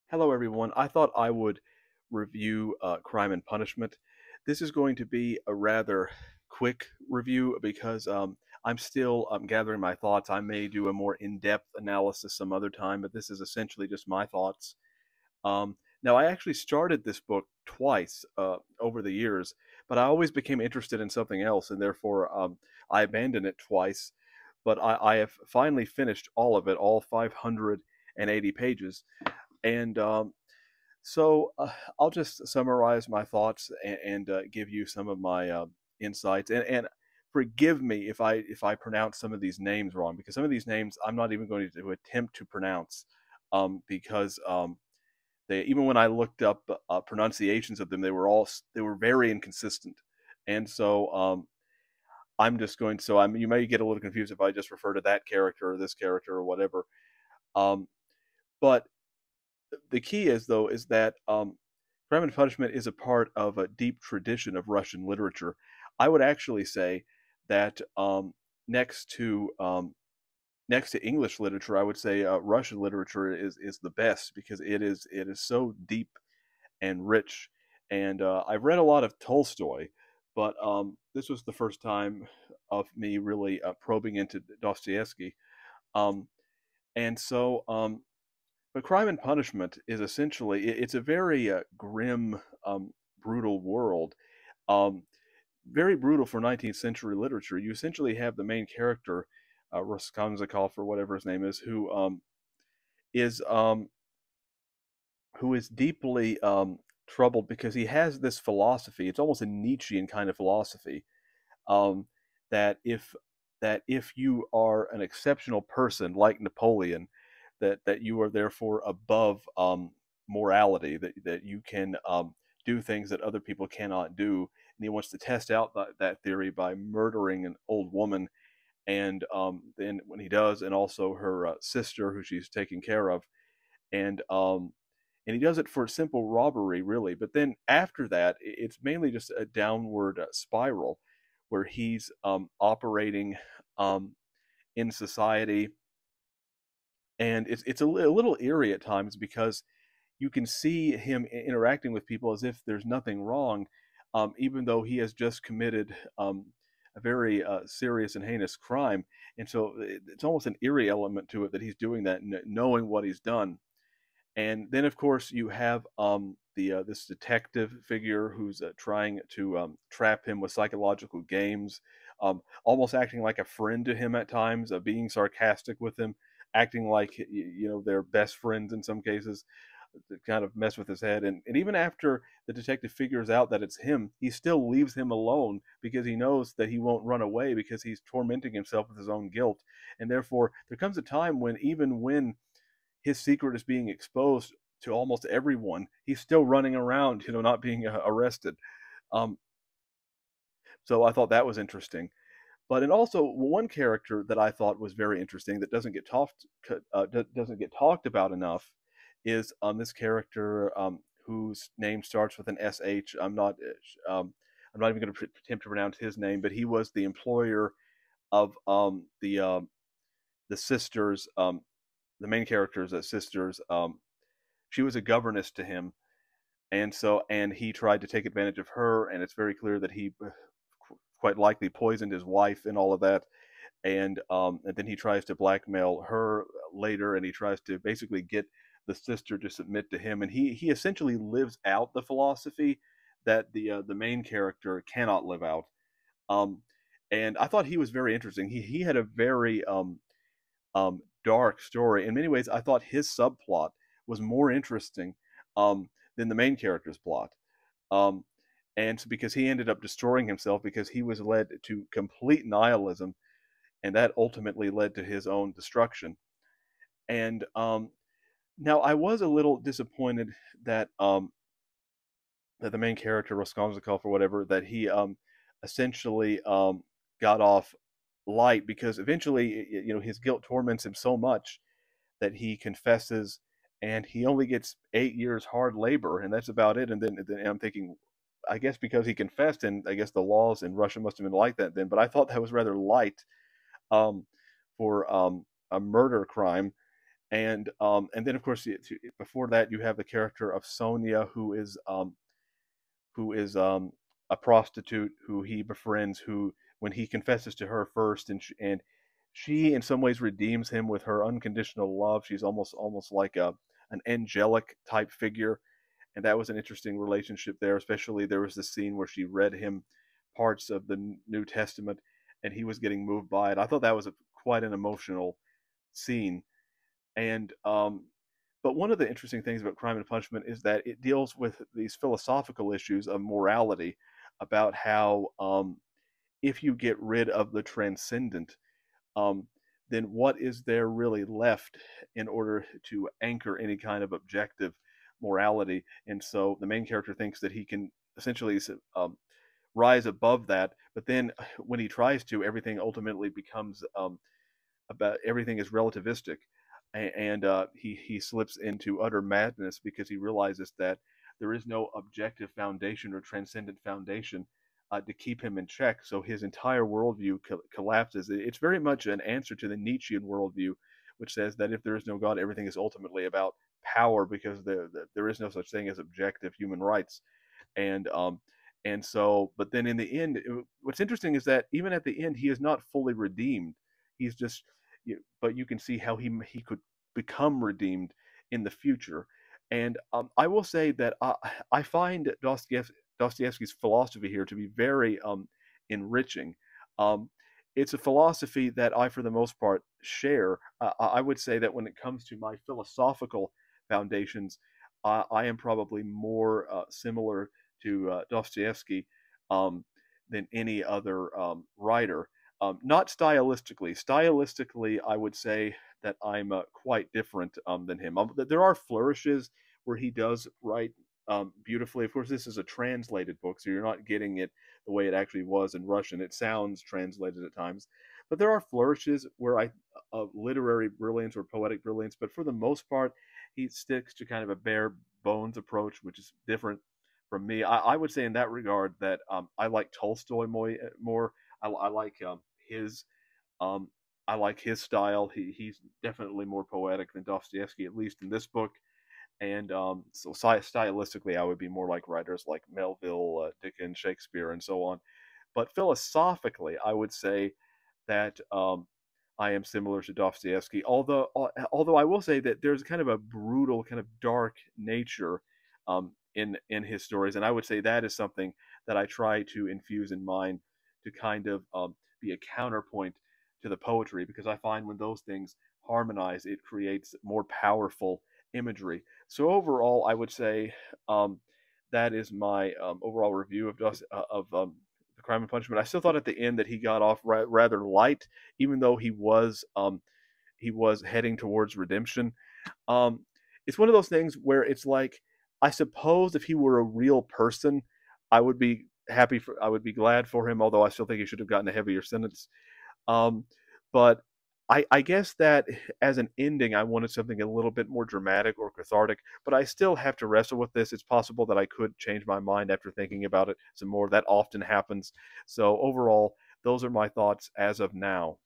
Hello, everyone. I thought I would review Crime and Punishment. This is going to be a rather quick review because I'm still gathering my thoughts. I may do a more in-depth analysis some other time, but this is essentially just my thoughts. Now, I actually started this book twice over the years, but I always became interested in something else, and therefore I abandoned it twice. But I have finally finished all of it, all 580 pages. And so I'll just summarize my thoughts and give you some of my insights. And forgive me if I pronounce some of these names wrong, because some of these names I'm not even going to attempt to pronounce, because they, even when I looked up pronunciations of them, they were very inconsistent. And so I'm just going. So you may get a little confused if I just refer to that character or this character or whatever. Um, but the key is, though, is that Crime and Punishment is a part of a deep tradition of Russian literature. I would actually say that next to next to English literature, I would say Russian literature is the best because it is so deep and rich. And I've read a lot of Tolstoy, but this was the first time of me really probing into Dostoevsky. Um, and so but Crime and Punishment is essentially it's a very grim, brutal world. Um, very brutal for 19th century literature. You essentially have the main character, Raskolnikov or whatever his name is, is um, who is deeply troubled because he has this philosophy. It's almost a Nietzschean kind of philosophy, um, that if you are an exceptional person like Napoleon, that you are therefore above morality, that you can do things that other people cannot do. And he wants to test out that theory by murdering an old woman, and then when he does, and also her sister, who she's taking care of, and he does it for simple robbery, really. But then after that, it's mainly just a downward spiral, where he's operating um, in society, and it's a little eerie at times because you can see him interacting with people as if there's nothing wrong, even though he has just committed a very serious and heinous crime. And so it's almost an eerie element to it that he's doing that, knowing what he's done. And then, of course, you have the this detective figure who's trying to trap him with psychological games, almost acting like a friend to him at times, being sarcastic with him, acting like they're best friends in some cases, to kind of mess with his head. And even after the detective figures out that it's him, he still leaves him alone because he knows that he won't run away because he's tormenting himself with his own guilt. And therefore, there comes a time when, even when his secret is being exposed to almost everyone, he's still running around, not being arrested. Um, so I thought that was interesting. But and also one character that I thought was very interesting that doesn't get talked about enough is this character whose name starts with an SH. I'm not even going to attempt to pronounce his name, but he was the employer of the sisters, the main character's sisters. She was a governess to him, and he tried to take advantage of her, and it's very clear that he quite likely poisoned his wife and all of that. And then he tries to blackmail her later, and he tries to basically get the sister to submit to him, and he essentially lives out the philosophy that the main character cannot live out. Um, and I thought he was very interesting. He had a very dark story. In many ways, I thought his subplot was more interesting than the main character's plot. Um, and so because he ended up destroying himself because he was led to complete nihilism, and that ultimately led to his own destruction. And now I was a little disappointed that that the main character Raskolnikov or whatever, that he essentially got off light, because eventually his guilt torments him so much that he confesses, and he only gets 8 years hard labor, and that's about it. And then I'm thinking, I guess because he confessed, and I guess the laws in Russia must have been like that then, but I thought that was rather light um, for a murder crime. And then of course before that you have the character of Sonia, who is a prostitute who he befriends, who when he confesses to her first, and she in some ways redeems him with her unconditional love. She's almost like a an angelic type figure, and that was an interesting relationship there. Especially there was this scene where she read him parts of the New Testament, and he was getting moved by it. I thought that was quite an emotional scene. And but one of the interesting things about Crime and Punishment is that it deals with these philosophical issues of morality, about how if you get rid of the transcendent, um, then what is there really left in order to anchor any kind of objective morality? And so the main character thinks that he can essentially rise above that, but then when he tries to, everything ultimately becomes about everything is relativistic, and he slips into utter madness because he realizes that there is no objective foundation or transcendent foundation to keep him in check. So his entire worldview collapses. It's very much an answer to the Nietzschean worldview, which says that if there is no God, everything is ultimately about power, because there is no such thing as objective human rights. And um and so but then in the end, what's interesting is that even at the end he is not fully redeemed. He's just but you can see how he could become redeemed in the future. And I will say that I find Dostoevsky's philosophy here to be very enriching. Um, it's a philosophy that I, for the most part, share. I would say that when it comes to my philosophical foundations, I am probably more similar to Dostoevsky um, than any other writer. Not stylistically. Stylistically, I would say that I'm quite different than him. There are flourishes where he does write beautifully. Of course, this is a translated book, so you're not getting it the way it actually was in Russian. It sounds translated at times, but there are flourishes where I of literary brilliance or poetic brilliance. But for the most part, he sticks to kind of a bare bones approach, which is different from me. I would say in that regard that I like Tolstoy more. I like his um, I like his style. He's definitely more poetic than Dostoevsky, at least in this book. And so stylistically, I would be more like writers like Melville, Dickens, Shakespeare, and so on. But philosophically, I would say that I am similar to Dostoevsky. Although I will say that there's kind of a brutal, kind of dark nature in his stories, and I would say that is something that I try to infuse in mine to kind of be a counterpoint to the poetry, because I find when those things harmonize, it creates more powerful imagery. So overall, I would say um, that is my overall review of the Crime and Punishment. I still thought at the end that he got off rather light, even though he was heading towards redemption. Um, it's one of those things where it's like, I suppose if he were a real person, I would be glad for him. Although I still think he should have gotten a heavier sentence. Um, but I guess that as an ending, I wanted something a little bit more dramatic or cathartic, but I still have to wrestle with this. It's possible that I could change my mind after thinking about it some more. That often happens. So overall, those are my thoughts as of now.